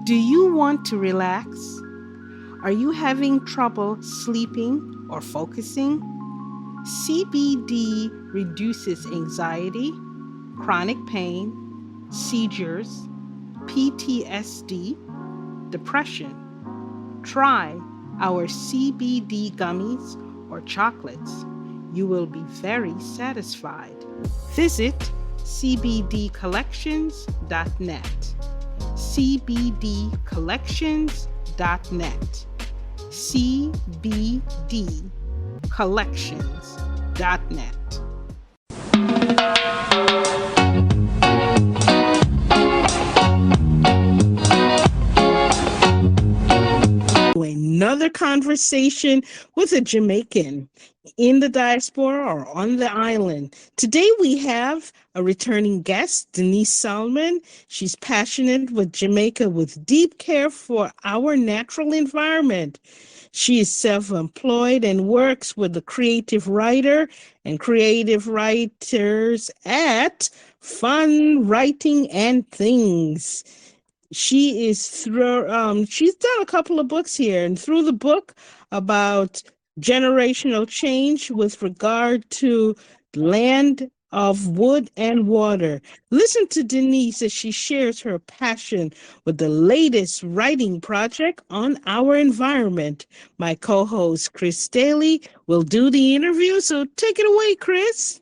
Do you want to relax? Are you having trouble sleeping or focusing? CBD reduces anxiety, chronic pain, seizures, PTSD, depression. Try our CBD gummies or chocolates. You will be very satisfied. Visit cbdcollections.net. cbdcollections.net. cbdcollections.net. Another conversation with a Jamaican in the diaspora or on the island. Today we have a returning guest, Denise Salmon. She's passionate with Jamaica with deep care for our natural environment. She is self-employed and works with the creative writer and creative writers at Fun Writing and Things. She's done a couple of books here, and through the book about generational change with regard to land of wood and water. Listen to Denise as she shares her passion with the latest writing project on our environment. My co-host Chris Staley will do the interview, so take it away, Chris.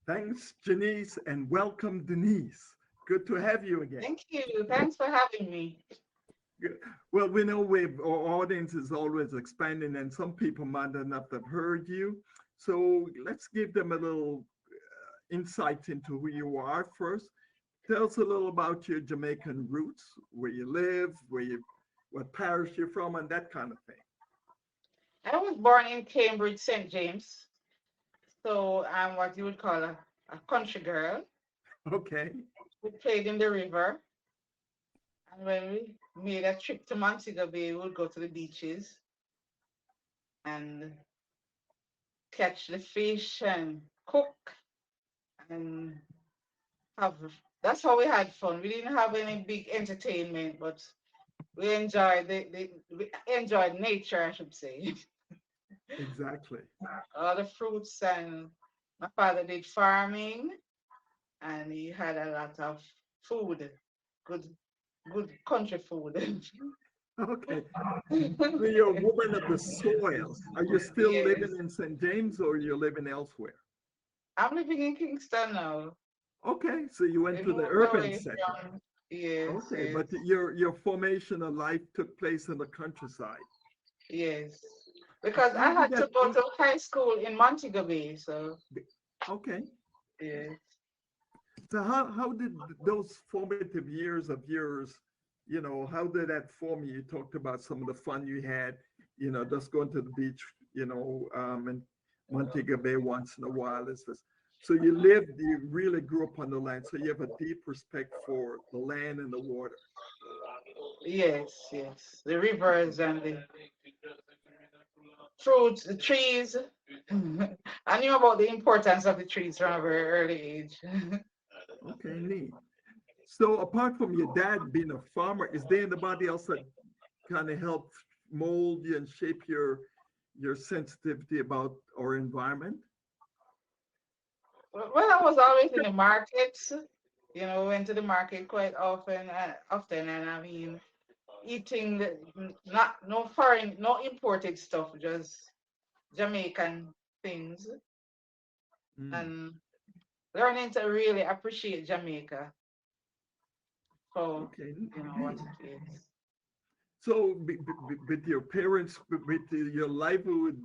Thanks, Janice, and welcome, Denise. Good to have you again. Thank you. Thanks for having me. Good. Well, we know our audience is always expanding, and some people might not have heard you. So let's give them a little insight into who you are first. Tell us a little about your Jamaican roots, where you live, what parish you're from, and that kind of thing. I was born in Cambridge, St. James. So I'm what you would call a country girl. Okay. We played in the river. And when we made a trip to Montego Bay, we would go to the beaches and catch the fish and cook and have that's how we had fun. We didn't have any big entertainment, but we enjoyed we enjoyed nature, I should say. Exactly. All the fruits, and my father did farming, and he had a lot of food, good good country food. Okay. So you're a woman of the soil. Are you still Yes, living in St. James or you're living elsewhere? I'm living in Kingston now. Okay, so you went We to the moved urban away setting. from, yes, Okay, yes, but your formation of life took place in the countryside. yes, because I How did had to that? go to high school in Montego Bay, so Okay, yes. so how did those formative years of yours, how did that form you? You talked about some of the fun you had, just going to the beach, and Montego Bay once in a while. Is this? So you really grew up on the land, so you have a deep respect for the land and the water. Yes, yes. The rivers Okay, and the fruits, the trees. I knew about the importance of the trees from a very early age. okay, neat. So apart from your dad being a farmer, is there anybody else that kind of helped mold you and shape your sensitivity about our environment? Well, I was always in the markets. Went to the market quite often, and I mean, eating not no foreign, no imported stuff, just Jamaican things, Mm, and learning to really appreciate Jamaica for okay, what neat. it is. So with your parents, with your livelihood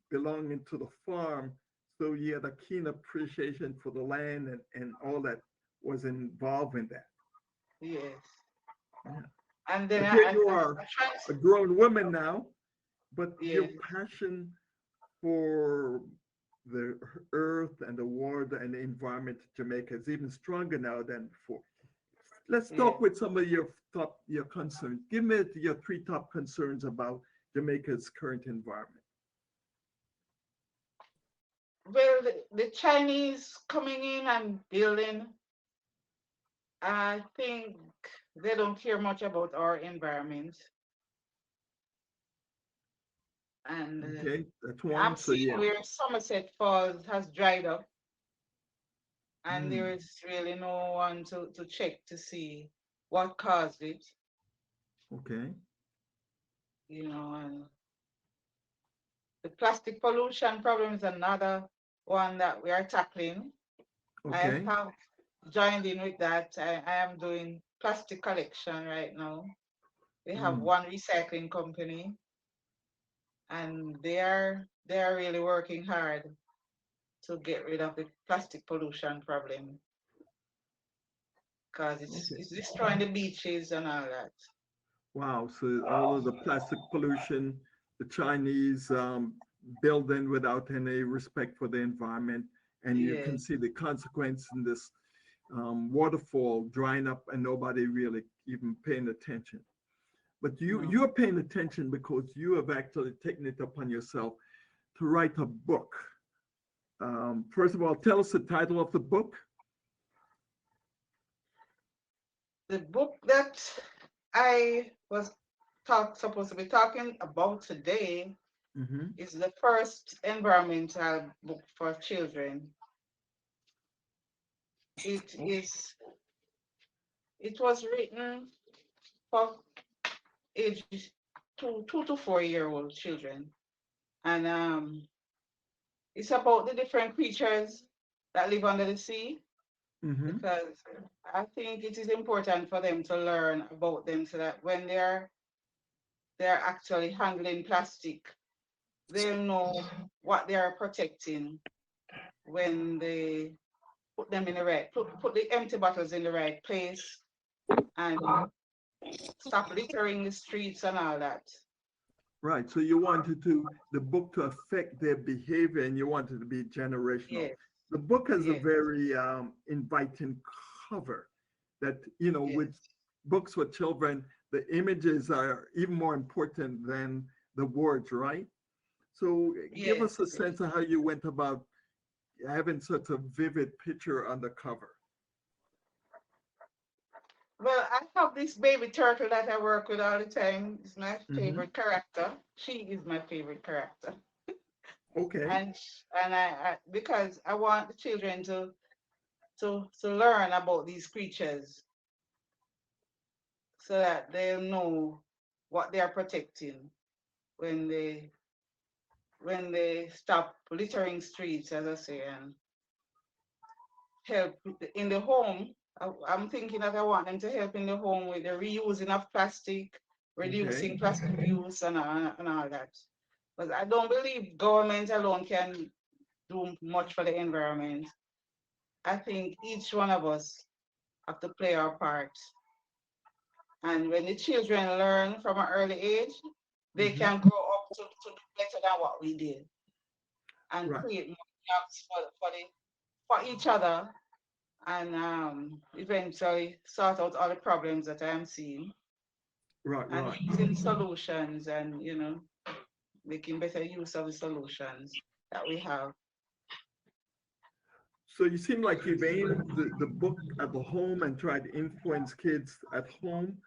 belonging to the farm, so you had a keen appreciation for the land and all that was involved in that. Yes, Yeah. and then But here you I are, tried. a grown woman now, but your Yes, passion for the earth and the water and the environment of Jamaica is even stronger now than before. Let's talk yes. with some of your concerns. Give me your three top concerns about Jamaica's current environment. Well, the Chinese coming in and building I think they don't care much about our environment. And Okay, that's one. I'm So seeing yeah. where Somerset Falls has dried up, and there Mm, is really no one to check to see what caused it, okay. and the plastic pollution problem is another one that we are tackling. I Okay. have joined in with that. I am doing plastic collection right now. We have Mm, one recycling company, and they are really working hard to get rid of the plastic pollution problem because okay. it's destroying the beaches and all that. Wow. So all of the plastic pollution, the Chinese building without any respect for the environment, and you can Yes, see the consequence in this waterfall drying up and nobody really even paying attention. But no. you're paying attention because you have actually taken it upon yourself to write a book. First of all, tell us the title of the book. The book that I was supposed to be talking about today Mm-hmm. is the first environmental book for children. It is it was written for ages 2 to 4 year old children, and it's about the different creatures that live under the sea Mm-hmm. because I think it is important for them to learn about them so that when they're actually handling plastic, they'll know what they are protecting when they put them in the right put the empty bottles in the right place and stop littering the streets and all that. Right. So you wanted to the book to affect their behavior, and you wanted to be generational. Yes, The book has a yes, very inviting cover. That with yes, books for children, the images are even more important than the words, right? So give yes, us a yes. sense of how you went about having such a vivid picture on the cover. Well, I have this baby turtle that I work with all the time. It's my Hmm. favorite character. She is my favorite character. Okay. And because I want the children to learn about these creatures so that they'll know what they are protecting when they stop littering streets, as I say, and help in the home. I'm thinking that I want them to help in the home with the reusing of plastic, Okay. reducing plastic use, and all that. But I don't believe government alone can do much for the environment. I think each one of us have to play our part. And when the children learn from an early age, they Hmm. can grow up to do better than what we did and Right. create more jobs for each other and eventually sort out all the problems that I am seeing Right. and Right. using solutions and making better use of the solutions that we have. So you seem like you've aimed the book at the home and tried to influence kids at home.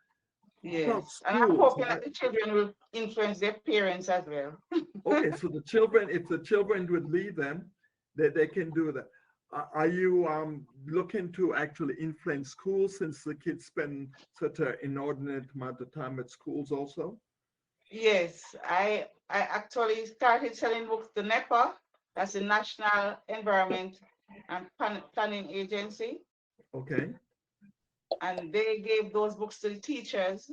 How about Yes, and I'm schools? hoping that the children will influence their parents as well. Okay, so the children, if the children would lead them, that they can do that. Are you looking to actually influence schools since the kids spend such an inordinate amount of time at schools also? Yes, I actually started selling books to NEPA, that's the National Environment and Planning Agency, Okay. and they gave those books to the teachers.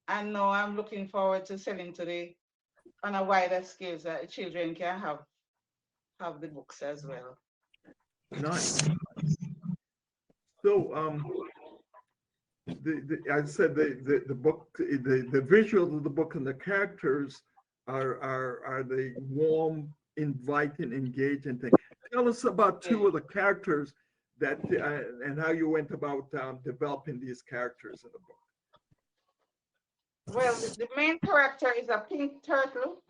And now I'm looking forward to selling to the on a wider scale so that the children can have the books as well. Nice. So I said the book the visuals of the book and the characters are the warm, inviting, engaging thing. Tell us about Yeah. two of the characters that and how you went about developing these characters in the book. Well, the main character is a pink turtle.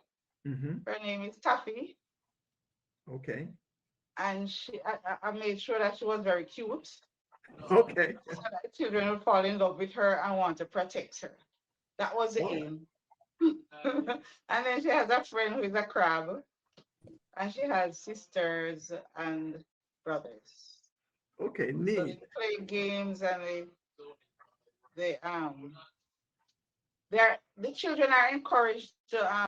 Hmm. Her name is Taffy, Okay. and I made sure that she was very cute. Okay. so that the children will fall in love with her and want to protect her. That was the Oh, aim. And then she has a friend who is a crab, and she has sisters and brothers. okay, So they neat. play games and they they're the children are encouraged to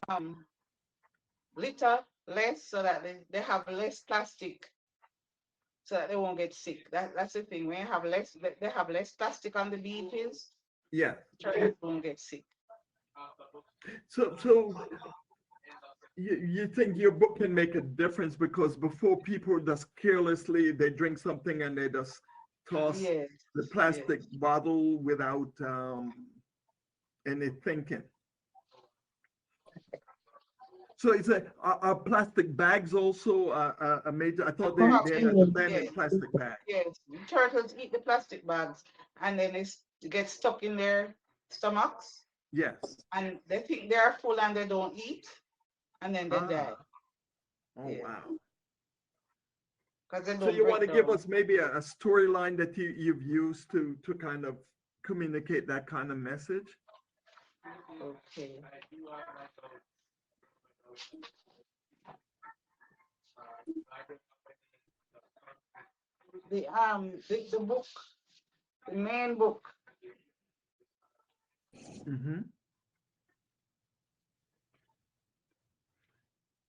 litter less so that they have less plastic so that they won't get sick. That's the thing. When you have less they have less plastic on the beaches, Yeah. children won't get sick. So you think your book can make a difference because before people just carelessly they drink something and they just toss Yes, the yes. plastic bottle without any thinking. So it's are plastic bags also a major? I thought they had Problem. abandoned Yes, plastic bags. yes. The turtles eat the plastic bags and then they get stuck in their stomachs Yes. and they think they're full and they don't eat and then they die. Ah. Oh Yeah, wow. because they So don't you want break to give down. us maybe a storyline that you've used to kind of communicate that kind of message? Okay. The book, the main book, Mm-hmm.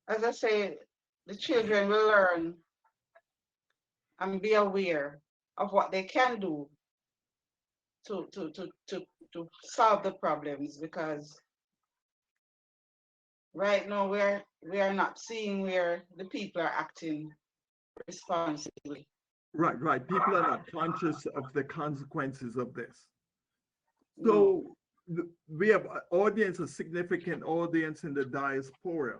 as I say, the children will learn and be aware of what they can do to to to to, to solve the problems because right now we are not seeing where the people are acting responsibly. Right, right. People are not conscious of the consequences of this. No. So we have an audience, a significant audience in the diaspora.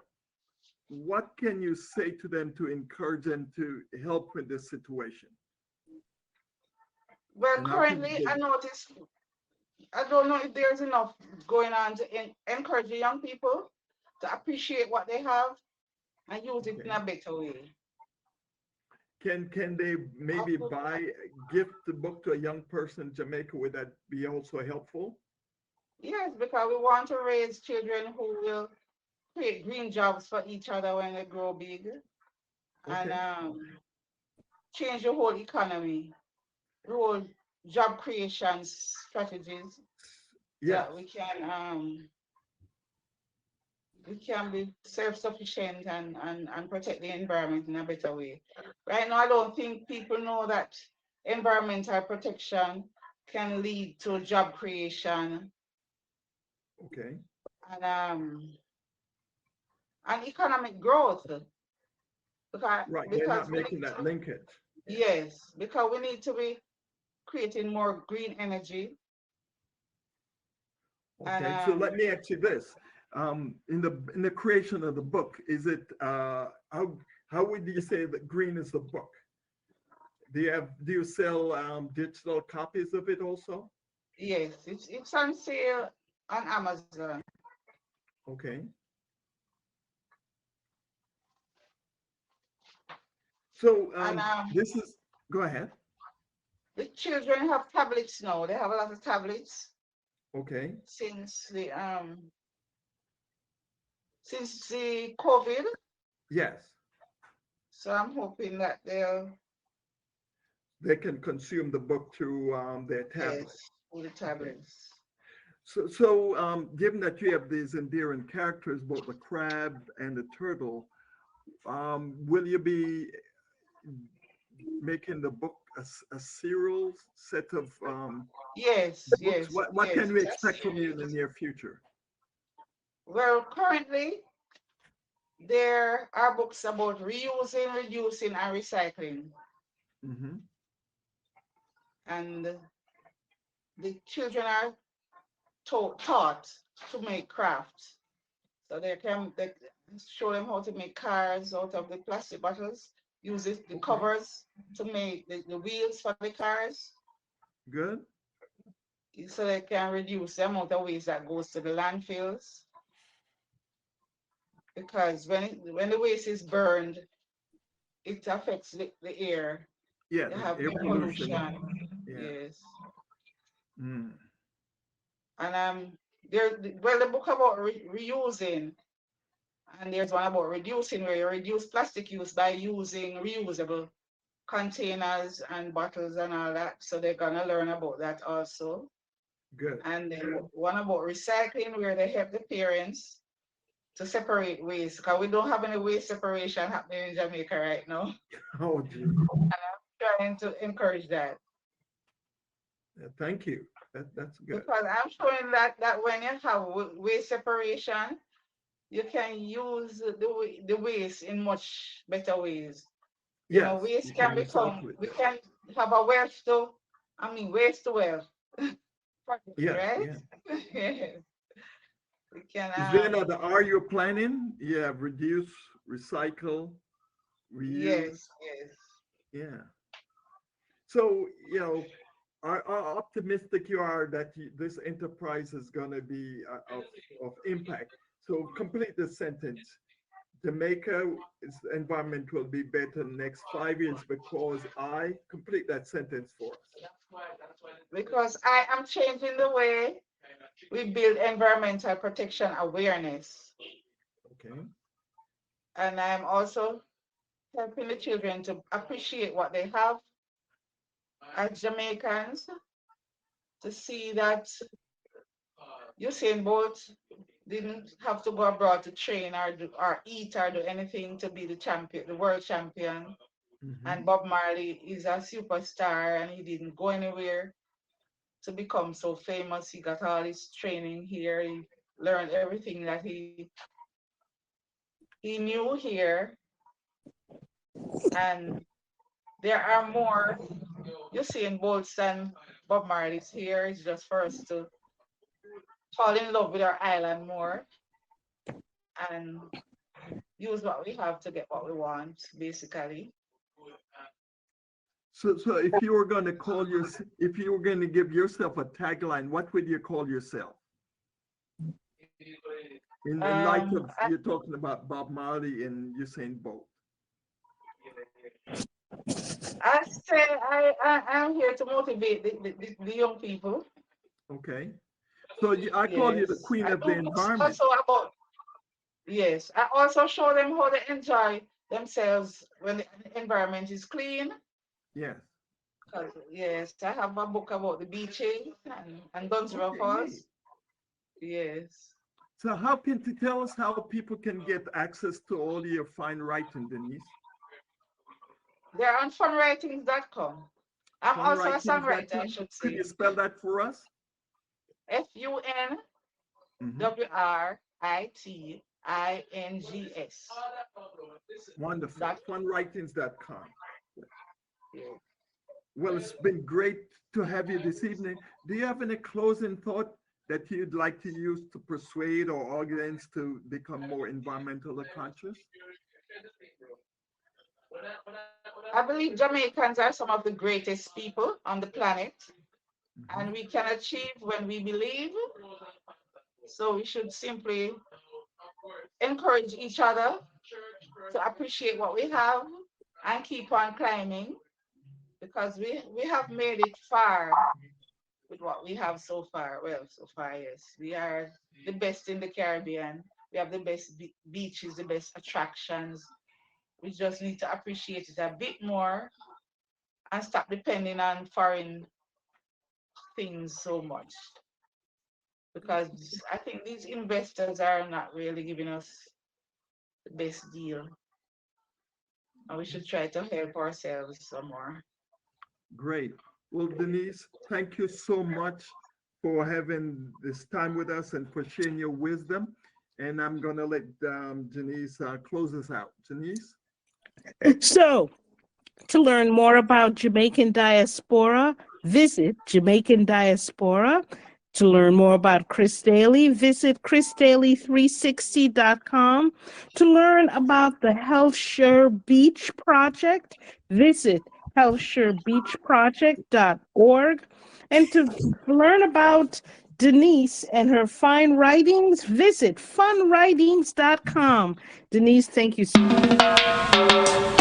What can you say to them to encourage them to help with this situation? Well, And how can currently they? I notice I don't know if there's enough going on to encourage the young people to appreciate what they have and use it in Okay. a better way. Can they maybe buy gift the book to a young person in Jamaica? Would that be also helpful? Yes, because we want to raise children who will create green jobs for each other when they grow big and Okay. change the whole economy, the whole job creation strategies so Yes. that we can be self-sufficient and protect the environment in a better way. Right now, I don't think people know that environmental protection can lead to job creation Okay. and economic growth because Right. They're because not we making need that to, linkage. yes, because we need to be creating more green energy and Okay, so let me ask you this: in the creation of the book, is it how would you say that green is the book? Do you sell digital copies of it also? yes, it's on sale on Amazon. Okay, so And this is go ahead. the children have tablets now. They have a lot of tablets Okay, since the COVID. yes, So I'm hoping that they'll, they can consume the book through their tablet. yes, with the Okay, tablets. so given that you have these endearing characters, both the crab and the turtle, will you be making the book a serial set of Yes, books? yes, What yes. can we It's a expect from you in the series. near future? Well, currently there are books about reusing, reducing, and recycling. Hmm. And the children are taught to make crafts. So they show them how to make cars out of the plastic bottles, use the Okay, covers to make the wheels for the cars good. so they can reduce the amount of waste that goes to the landfills. Because when the waste is burned, it affects the air. Yeah, You the have air air pollution. pollution. Yeah. Yes. Mm. And there, well, the book about reusing, and there's one about reducing, where you reduce plastic use by using reusable containers and bottles and all that. So they're gonna learn about that also. Good. And then one about recycling, where they help the parents to separate waste, because we don't have any waste separation happening in Jamaica right now. Oh, gee. Trying to encourage that, Thank you. That's good. because I'm showing that when you have waste separation, you can use the waste in much better ways. You know, Yes, waste you can can become, recycle it. we can have a wealth to, I mean, waste to wealth project, Yes, right? yeah. Yes. We can, Is there another R you're planning? Yeah, reduce, recycle, reuse. yes, yes. Yeah. So, how optimistic you are that this enterprise is going to be of impact. So complete the sentence. Jamaica's environment will be better next 5 years because I complete that sentence for us. Because I am changing the way we build environmental protection awareness. Okay. And I'm also helping the children to appreciate what they have as Jamaicans, to see that Usain Bolt didn't have to go abroad to train or eat or do anything to be the champion, the world champion. Hmm. And Bob Marley is a superstar and he didn't go anywhere to become so famous. He got all his training here. He learned everything that he knew here. And there are more Usain Bolts than Bob Marley's here. It's just for us to fall in love with our island more and use what we have to get what we want, basically. So if you were going to if you were going to give yourself a tagline, what would you call yourself? In light of I, you're talking about Bob Marley and Usain Bolt. I say I'm here to motivate the young people. Okay. So I call you the Yes. queen I of the do books environment. also about, yes. I also show them how they enjoy themselves when the environment is clean. Yes. 'Cause, yes, I have a book about the beaches and Dunsmore Okay, great. Falls. Yes. So how can you tell us how people can get access to all your fine writing, Denise? They're on funwritings.com. I'm also a songwriter, I Funwritings.com. should Could you say. spell that for us? Hmm. FUNWRITINGS. Wonderful. Dot, Funwritings.com. yeah. Well, it's been great to have you this evening. Do you have any closing thought that you'd like to use to persuade our audience to become more environmentally conscious? I believe Jamaicans are some of the greatest people on the planet, and Mhm. we can achieve when we believe. So we should simply encourage each other to appreciate what we have and keep on climbing, because we have made it far with what we have so far. Well, so far, yes. We are the best in the Caribbean. We have the best beaches, the best attractions. We just need to appreciate it a bit more and stop depending on foreign things so much. Because I think these investors are not really giving us the best deal. And we should try to help ourselves some more. Great. Well, Denise, thank you so much for having this time with us and for sharing your wisdom. And I'm going to let Janice close us out. Janice? So, to learn more about Jamaican diaspora, visit Jamaican Diaspora. To learn more about Chris Daly, visit chrisdaly360.com. To learn about the Healthshire Beach Project, visit healthshirebeachproject.org. And to learn about Denise and her fine writings, visit funwritings.com. Denise, thank you so much.